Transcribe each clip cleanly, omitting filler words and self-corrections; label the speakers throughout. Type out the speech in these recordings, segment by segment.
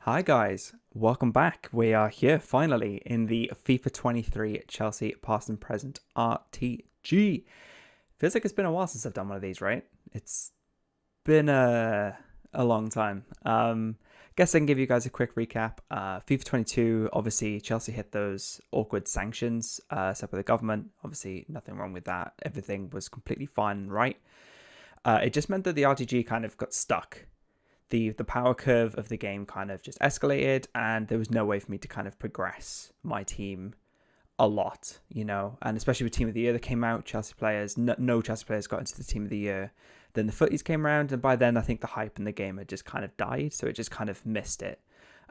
Speaker 1: Hi guys, welcome back. We are here finally in the FIFA 23 Chelsea Past and Present RTG. Feels like it's been a while since I've done one of these, right? It's been a long time. Guess I can give you guys a quick recap. FIFA 22, obviously Chelsea hit those awkward sanctions set by the government. Obviously nothing wrong with that. Everything was completely fine and right. It just meant that the RTG kind of got stuck. The power curve of the game kind of just escalated, and there was no way for me to kind of progress my team a lot, and especially with Team of the Year that came out, Chelsea players, no Chelsea players got into the Team of the Year. Then the footies came around, and by then I think the hype in the game had just kind of died, so it just kind of missed it.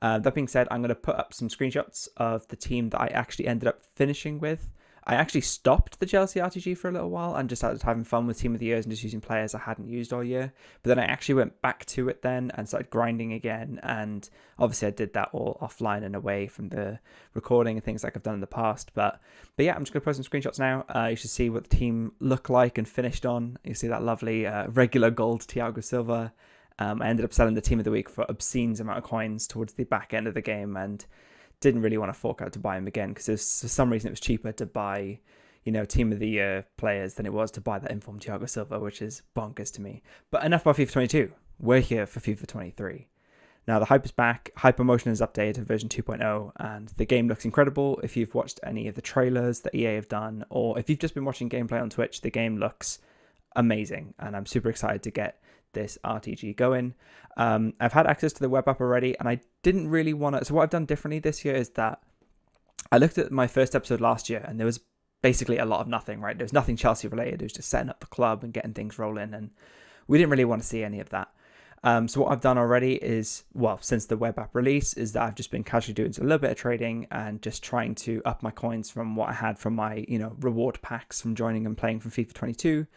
Speaker 1: That being said, I'm going to put up some screenshots of the team that I actually ended up finishing with. I actually stopped the Chelsea RTG for a little while and just started having fun with Team of the Years and just using players I hadn't used all year. But then I actually went back to it then and started grinding again. And obviously I did that all offline and away from the recording and things like I've done in the past. But yeah, I'm just going to post some screenshots now. You should see what the team looked like and finished on. You see that lovely regular gold Thiago Silva. I ended up selling the Team of the Week for obscene amount of coins towards the back end of the game and didn't really want to fork out to buy him again because for some reason it was cheaper to buy, Team of the Year players than it was to buy that informed Thiago Silva, which is bonkers to me. But enough about FIFA 22. We're here for FIFA 23. Now the hype is back. Hypermotion is updated to version 2.0 and the game looks incredible. If you've watched any of the trailers that EA have done, or if you've just been watching gameplay on Twitch, the game looks amazing and I'm super excited to get this RTG going. I've had access to the web app already and I didn't really want to. So what I've done differently this year is that I looked at my first episode last year and there was basically a lot of nothing, right? There was nothing Chelsea related. It was just setting up the club and getting things rolling and we didn't really want to see any of that. So what I've done already is, well, since the web app release, is that I've just been casually doing a little bit of trading and just trying to up my coins from what I had from my, reward packs from joining and playing from FIFA 22,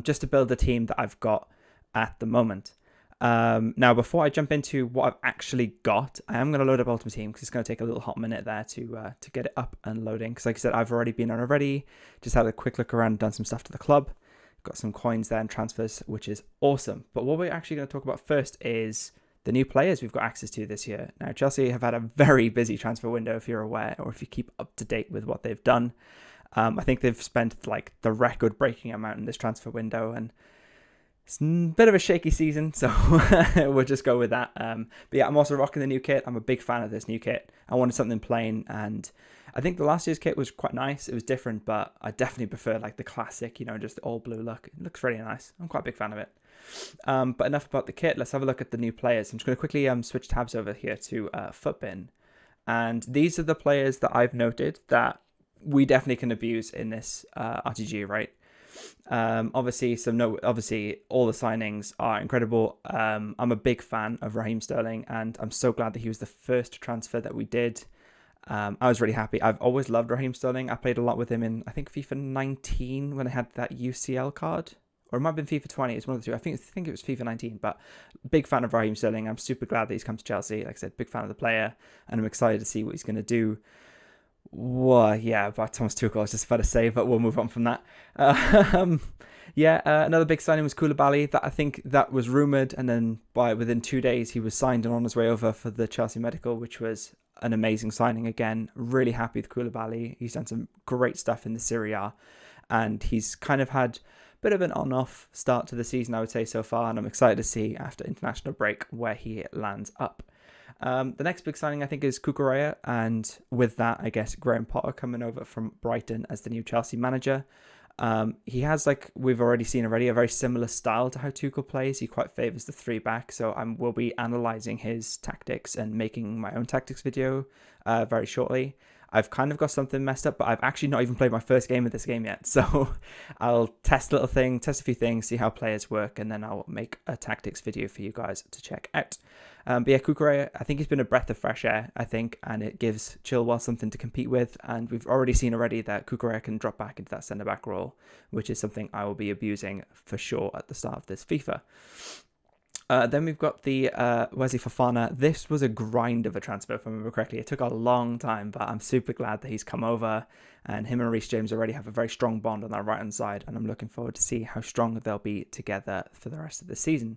Speaker 1: just to build the team that I've got at the moment. Now, before I jump into what I've actually got, I am going to load up Ultimate Team because it's going to take a little hot minute there to get it up and loading. Because like I said, I've already been on already, just had a quick look around and done some stuff to the club. Got some coins there and transfers, which is awesome. But what we're actually going to talk about first is the new players we've got access to this year. Now, Chelsea have had a very busy transfer window, if you're aware, or if you keep up to date with what they've done. I think they've spent like the record-breaking amount in this transfer window, and it's a bit of a shaky season, so we'll just go with that. But yeah, I'm also rocking the new kit. I'm a big fan of this new kit. I wanted something plain, and I think the last year's kit was quite nice. It was different, but I definitely prefer like the classic, just the all blue look. It looks really nice. I'm quite a big fan of it. But enough about the kit. Let's have a look at the new players. I'm just going to quickly switch tabs over here to Footbin. And these are the players that I've noted that we definitely can abuse in this RTG, right? Obviously all the signings are incredible. I'm a big fan of Raheem Sterling and I'm so glad that he was the first transfer that we did. I was really happy. I've always loved Raheem Sterling. I played a lot with him in, I think, FIFA 19 when I had that UCL card, or it might have been FIFA 20. It's one of the two. I think it was FIFA 19, but big fan of Raheem Sterling. I'm super glad that he's come to Chelsea. Like I said, big fan of the player and I'm excited to see what he's going to do. Well, yeah, about Thomas Tuchel, I was just about to say, but we'll move on from that. Another big signing was Koulibaly. That I think that was rumoured, and then within 2 days he was signed and on his way over for the Chelsea Medical, which was an amazing signing again. Really happy with Koulibaly. He's done some great stuff in the Serie A, and he's kind of had a bit of an on-off start to the season, I would say, so far, and I'm excited to see after international break where he lands up. The next big signing, I think, is Cucurella, and with that, I guess, Graham Potter coming over from Brighton as the new Chelsea manager. He has, like we've already seen already, a very similar style to how Tuchel plays. He quite favours the 3-back, so I will be analysing his tactics and making my own tactics video very shortly. I've kind of got something messed up, but I've actually not even played my first game of this game yet. So I'll test a few things, see how players work, and then I'll make a tactics video for you guys to check out. But yeah, Cucurella, I think he's been a breath of fresh air, I think, and it gives Chilwell something to compete with. And we've already seen that Cucurella can drop back into that centre-back role, which is something I will be abusing for sure at the start of this FIFA. Then we've got the Wesley Fofana. This was a grind of a transfer, if I remember correctly. It took a long time, but I'm super glad that he's come over. And him and Reece James already have a very strong bond on that right-hand side. And I'm looking forward to see how strong they'll be together for the rest of the season.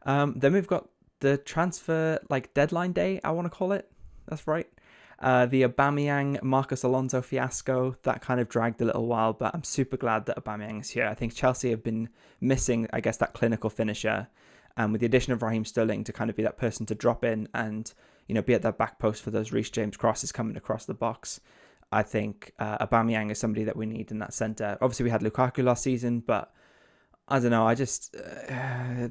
Speaker 1: Then we've got the transfer like deadline day, I want to call it. That's right. The Aubameyang Marcos Alonso fiasco, that kind of dragged a little while, but I'm super glad that Aubameyang is here. I think Chelsea have been missing, I guess, that clinical finisher, and with the addition of Raheem Sterling to kind of be that person to drop in and, you know, be at that back post for those Reece James crosses coming across the box. I think Aubameyang is somebody that we need in that centre. Obviously, we had Lukaku last season, but I don't know. I just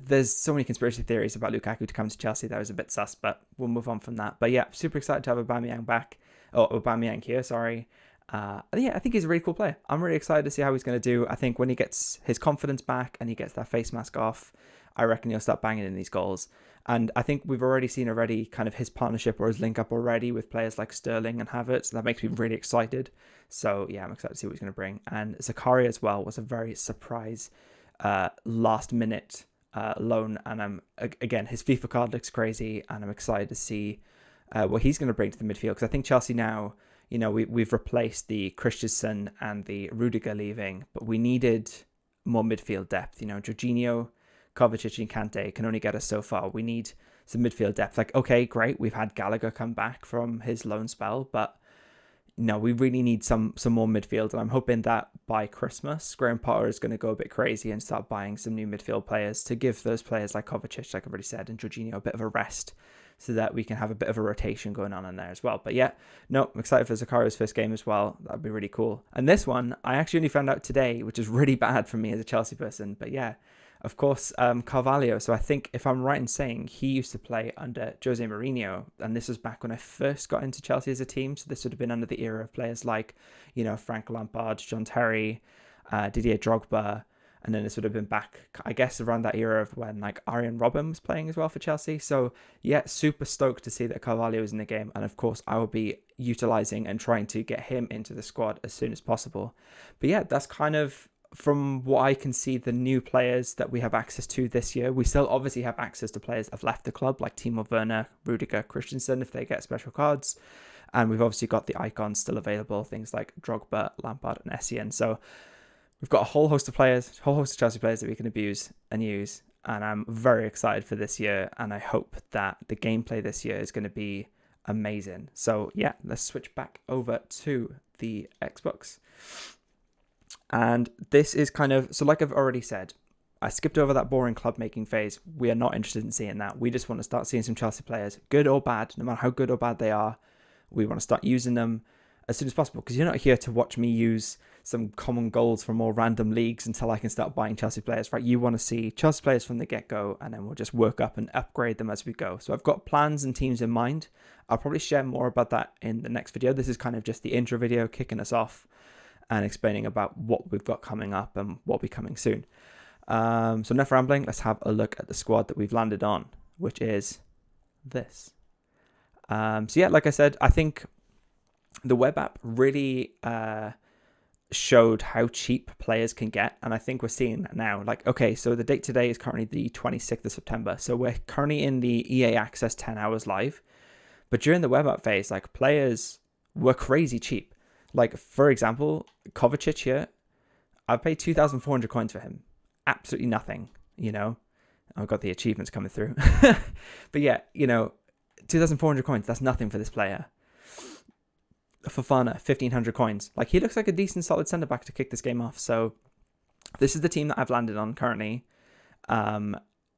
Speaker 1: there's so many conspiracy theories about Lukaku to come to Chelsea that was a bit sus, but we'll move on from that. But yeah, super excited to have Aubameyang back. Oh, Aubameyang here, sorry. Yeah, I think he's a really cool player. I'm really excited to see how he's going to do. I think when he gets his confidence back and he gets that face mask off, I reckon he'll start banging in these goals. And I think we've already seen kind of his partnership or his link up already with players like Sterling and Havertz. So that makes me really excited. So yeah, I'm excited to see what he's going to bring. And Zakaria as well was a very surprise last minute loan, and again, his FIFA card looks crazy, and I'm excited to see what he's going to bring to the midfield, because I think Chelsea now, you know, we've replaced the Christensen and the Rudiger leaving, but we needed more midfield depth. You know, Jorginho, Kovacic and Kante can only get us so far. We need some midfield depth. Like, okay, great, we've had Gallagher come back from his loan spell, but no, we really need some more midfield, and I'm hoping that by Christmas, Graham Potter is going to go a bit crazy and start buying some new midfield players to give those players like Kovacic, like I've already said, and Jorginho a bit of a rest, so that we can have a bit of a rotation going on in there as well. But yeah, no, I'm excited for Zakaria's first game as well. That'd be really cool. And this one, I actually only found out today, which is really bad for me as a Chelsea person. But yeah, of course, Carvalho. So I think, if I'm right in saying, he used to play under Jose Mourinho, and this was back when I first got into Chelsea as a team. So this would have been under the era of players like, you know, Frank Lampard, John Terry, Didier Drogba, and then this would have been back, I guess, around that era of when like Arjen Robben was playing as well for Chelsea. So yeah, super stoked to see that Carvalho is in the game, and of course I will be utilising and trying to get him into the squad as soon as possible. But yeah, that's kind of, from what I can see, the new players that we have access to this year. We still obviously have access to players that have left the club, like Timo Werner, Rudiger, Christensen, if they get special cards. And we've obviously got the icons still available, things like Drogba, Lampard, and Essien. So we've got a whole host of players, a whole host of Chelsea players that we can abuse and use. And I'm very excited for this year. And I hope that the gameplay this year is going to be amazing. So yeah, let's switch back over to the Xbox. And this is kind of, so like I've already said, I skipped over that boring club making phase. We are not interested in seeing that. We just want to start seeing some Chelsea players, good or bad, no matter how good or bad they are. We want to start using them as soon as possible, because you're not here to watch me use some common goals from more random leagues until I can start buying Chelsea players, right? You want to see Chelsea players from the get-go, and then we'll just work up and upgrade them as we go. So I've got plans and teams in mind. I'll probably share more about that in the next video. This is kind of just the intro video kicking us off and explaining about what we've got coming up and what will be coming soon. So enough rambling, let's have a look at the squad that we've landed on, which is this. So yeah, like I said, I think the web app really showed how cheap players can get, and I think we're seeing that now. Like, okay, so the date today is currently the 26th of September, so we're currently in the EA Access 10 hours live, but during the web app phase, like, players were crazy cheap. Like, for example, Kovacic here, I've paid 2,400 coins for him. Absolutely nothing, you know. I've got the achievements coming through. But yeah, you know, 2,400 coins, that's nothing for this player. Fofana, 1,500 coins. Like, he looks like a decent, solid centre-back to kick this game off. So this is the team that I've landed on currently.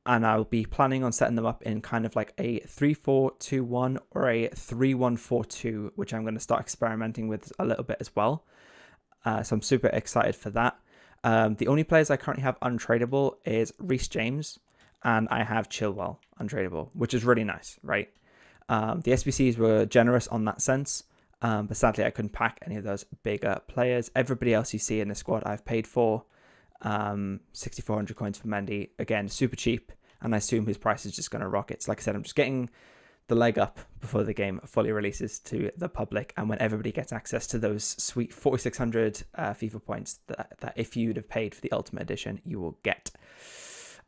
Speaker 1: And I'll be planning on setting them up in kind of like a 3-4-2-1 or a 3-1-4-2, which I'm going to start experimenting with a little bit as well. So I'm super excited for that. The only players I currently have untradeable is Reece James, and I have Chilwell untradeable, which is really nice, right? The SBCs were generous on that sense, but sadly I couldn't pack any of those bigger players. Everybody else you see in the squad I've paid for. 6,400 coins for Mendy, again, super cheap, and I assume his price is just going to rocket. So like I said, I'm just getting the leg up before the game fully releases to the public, and when everybody gets access to those sweet 4,600 FIFA points that if you'd have paid for the Ultimate Edition, you will get.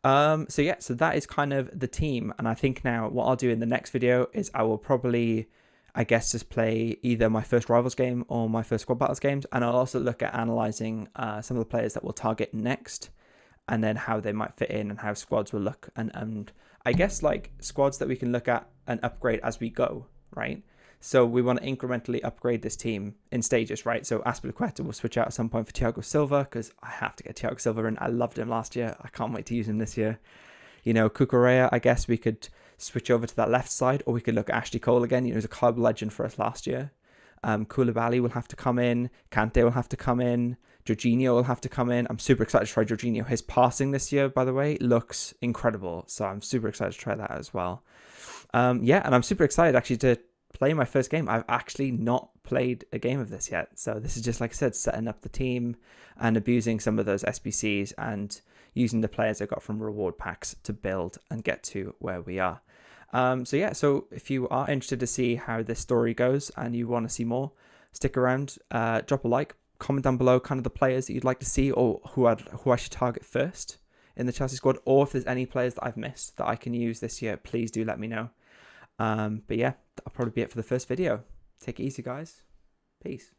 Speaker 1: So yeah, so that is kind of the team, and I think now what I'll do in the next video is I will probably, I guess, just play either my first Rivals game or my first Squad Battles games, and I'll also look at analysing some of the players that we'll target next, and then how they might fit in and how squads will look, and I guess, like squads that we can look at and upgrade as we go, right? So we want to incrementally upgrade this team in stages, right? So Azpilicueta will switch out at some point for Thiago Silva, because I have to get Thiago Silva in. I loved him last year. I can't wait to use him this year. You know, Cucurella, I guess we could switch over to that left side, or we could look at Ashley Cole again. You know, he was a club legend for us last year. Koulibaly will have to come in. Kante will have to come in. Jorginho will have to come in. I'm super excited to try Jorginho. His passing this year, by the way, looks incredible. So I'm super excited to try that as well. Yeah, and I'm super excited actually to play my first game. I've actually not played a game of this yet. So this is just, like I said, setting up the team and abusing some of those SBCs and using the players I got from reward packs to build and get to where we are. So if you are interested to see how this story goes and you want to see more, stick around, drop a like, comment down below kind of the players that you'd like to see, or who I should target first in the Chelsea squad, or if there's any players that I've missed that I can use this year, please do let me know. But yeah, that'll probably be it for the first video. Take it easy, guys. Peace.